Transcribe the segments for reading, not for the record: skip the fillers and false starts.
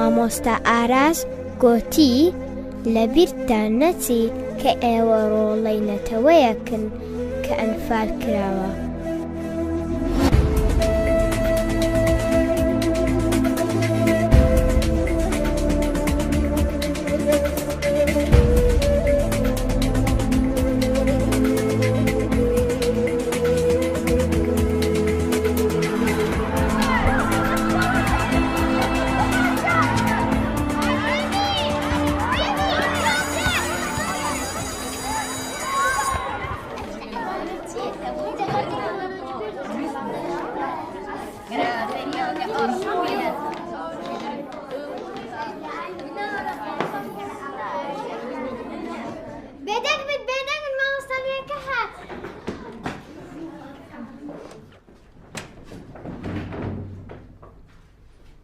مامۆستا ئاراس گوتی لەبیرتان نەچێ کە ئێوە ڕۆڵەی نەتەوەیەکن کە ئەنفال کراوە.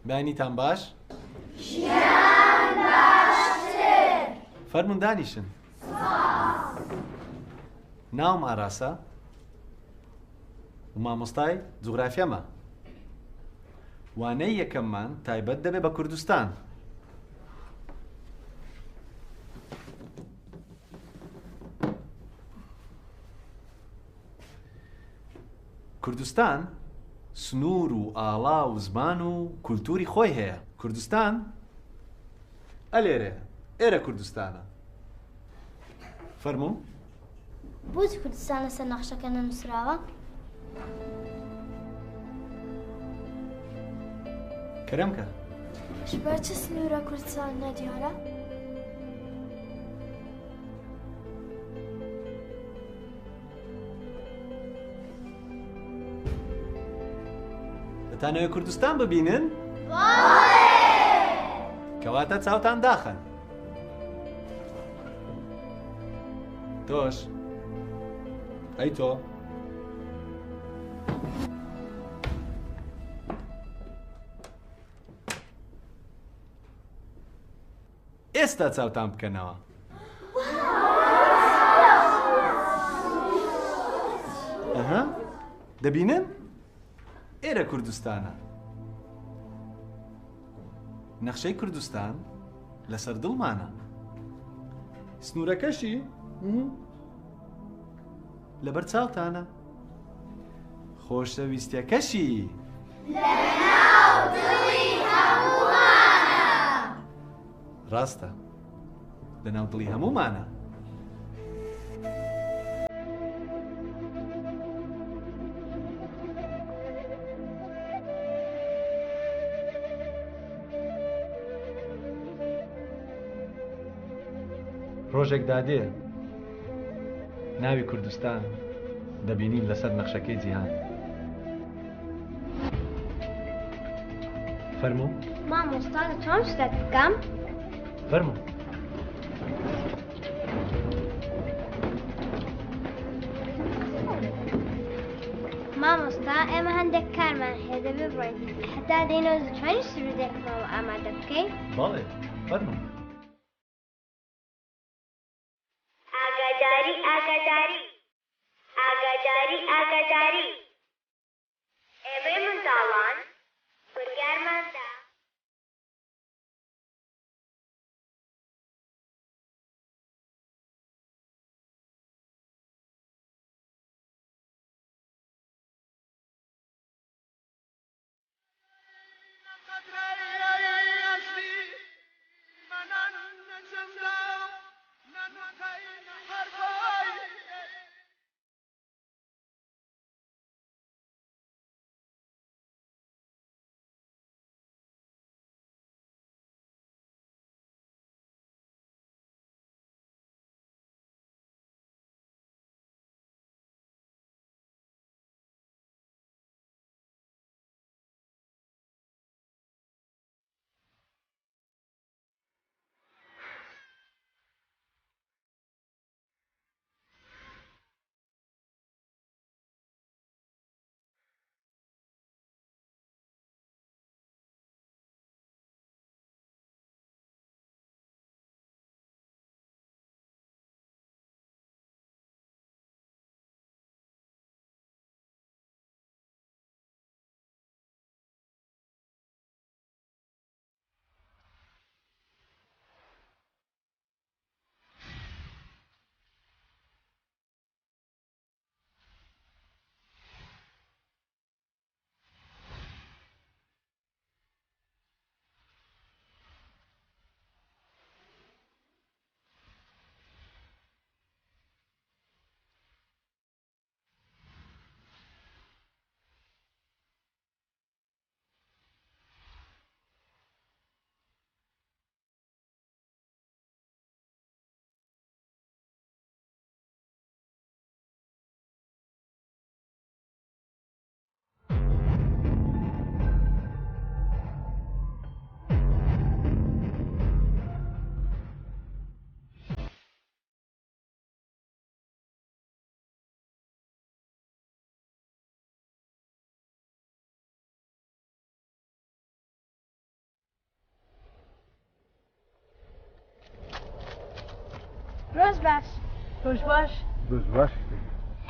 بینیتان باش؟ شیان باشتر. فەرموون دانیشن. ناوم ئاراسە و مامۆستای جوغرافیەمە. وانەی یەکەممان تایبەت دەبێت بە کوردستان. کوردستان سنوور و ئاڵا و زمان و کولتوری خۆی هەیە. کوردستان ئەلێرێ ئێرە کوردستانە. فەرموو بۆچی کوردستان لەسەر نەخشەکە نەنووسراوە؟ کەرەم کە بە چ سنوورە کوردستان نەدیارە؟ دەتانەوێت کوردستان ببینن؟ کەواتە چاوتان داخەن. تۆش ئەی تۆ ئێستا چاوتان بکەنەوە. ئەها دەبینن؟ ئێرە کوردستانە. نەخشەی کوردستان لەسەر دڵمانە. سنوورەکەشی لەبەر چاوتانە. خۆشەویستیەکەشی لەناو دڵی هەموومانە. ڕاستە، لەناو دڵی هەموومانە. ڕۆژێک دادێ ناوی کوردستان دەبینین لەسەر نەخشەکەی جیهان. فەرموو مامۆستا دەتوانم شتێک بکەم؟ فەرموو مامۆستا ئێمە هەندێک کارمان هەیە دەبێ بڕۆین. هەتا دێنەوە دەتوانین سرودێکمەوە ئامادە بکەین؟ بەڵێ فەرموو. ئاگاداری ئاگاداری ئاگاداری ئاگاداری ئێمەی منداڵان بڕیارماندا باش روش باش باش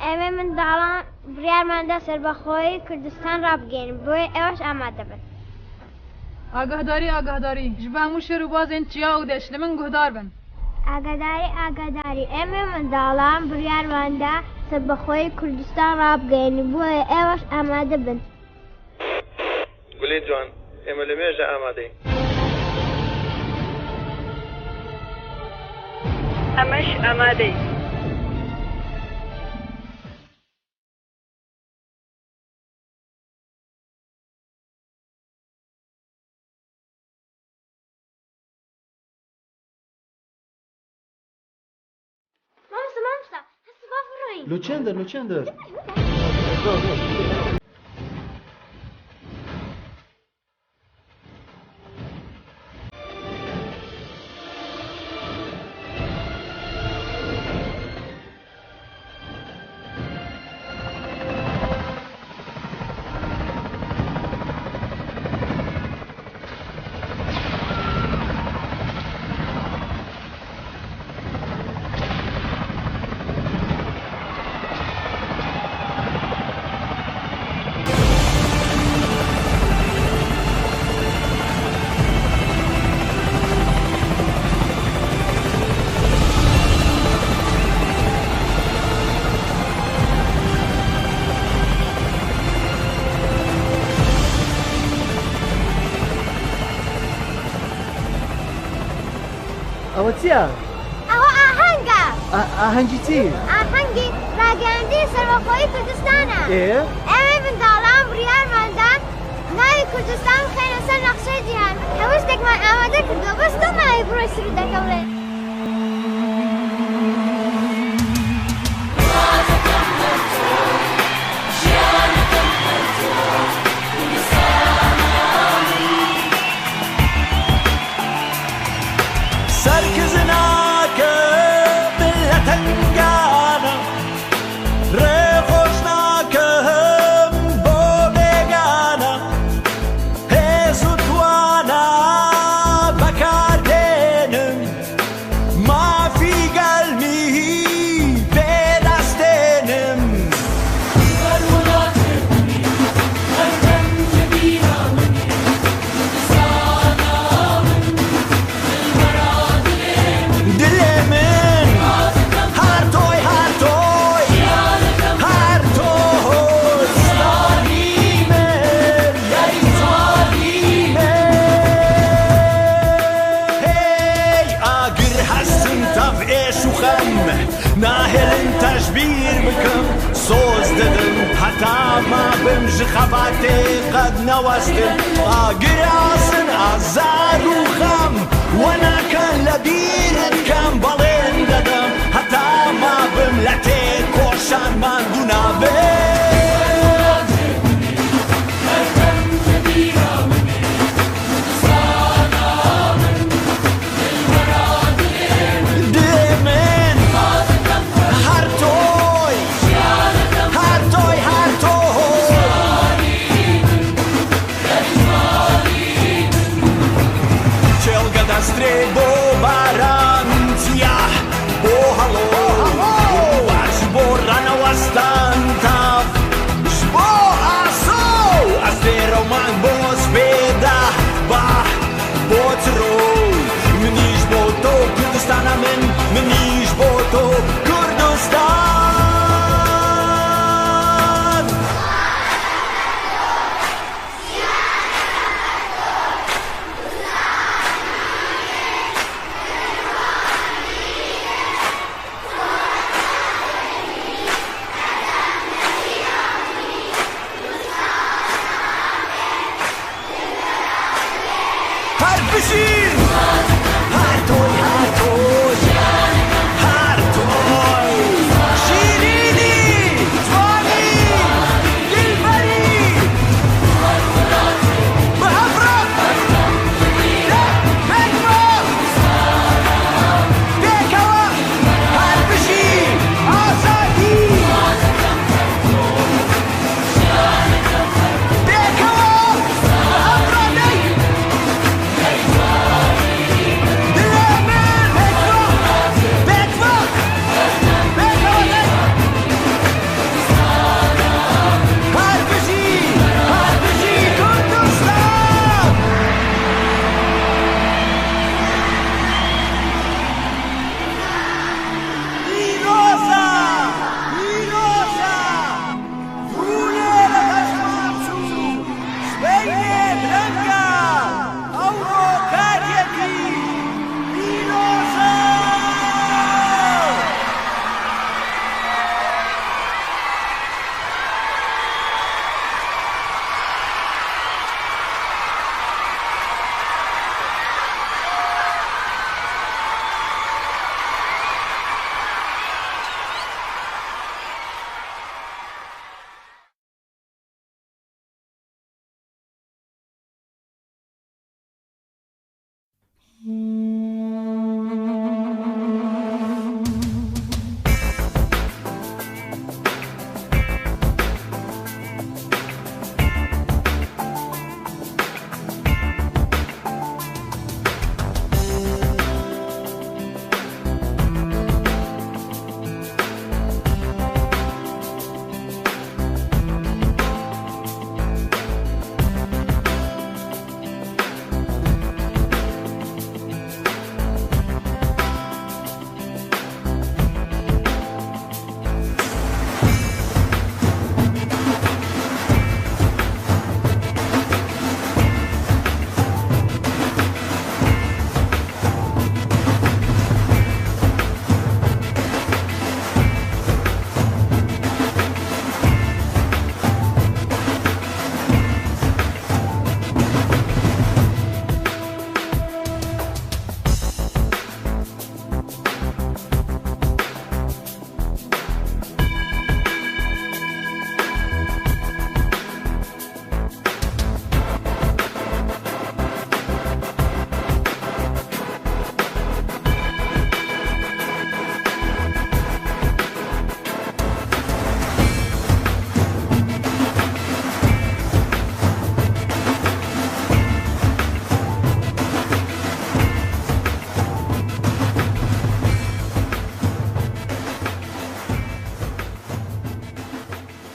ئێمە منداڵان بڕیارماندا سەربەخۆی کوردستان ڕابگەین بۆیە ئێوەش ئامادە بن. ئاگاداری ji bo hemû şer û bazên çiya û deş li min guhdar bin. ئاگاداری ئێمە منداڵان بڕیارماندا سەربەخۆی کوردستان ڕابگەین بۆیە ئێوەش ئامادە بن. گولێ جوان ئێمە لە مێژە ئامادەین. ئەمەش ئامادەین. مامۆستا هەست با بڕۆین. لۆ چەندە ئەوە چییە؟ ئەوە ئاهەنگە. ئاهەنگی چی؟ ئاهەنگی ڕاگەیاندنی سەربەخۆیی کوردستانە. ئێمە منداڵان بڕیارماندا ناوی کوردستان بخەینە سەر نەخشەی جیهان. هەموو شتێکمان ئامادە کردووە بەس تۆ ناوی بڕۆی سرودەکە بڵێ. ناهێڵن تەشبیر بکەم سۆز دەدەم هەتا ما بم ژ خەباتێ قەت نەوەستم ئاگراسن ئازار و خەم وەناکەن لە بیرت کەم بەڵێن دەدەم هەتا ما بم لە تێ کۆشان ماندوو نابێ دەسترێ بۆ بارانتیا بۆ هەڵۆ باش بۆ ڕەنەوەستان تاف ش بۆ ئاسۆ ئەستێرەمان بۆ سپێدا با بۆ ترۆ منیش بۆ تۆ کوردستانە منیش بۆ تۆ کوردستان Bishop!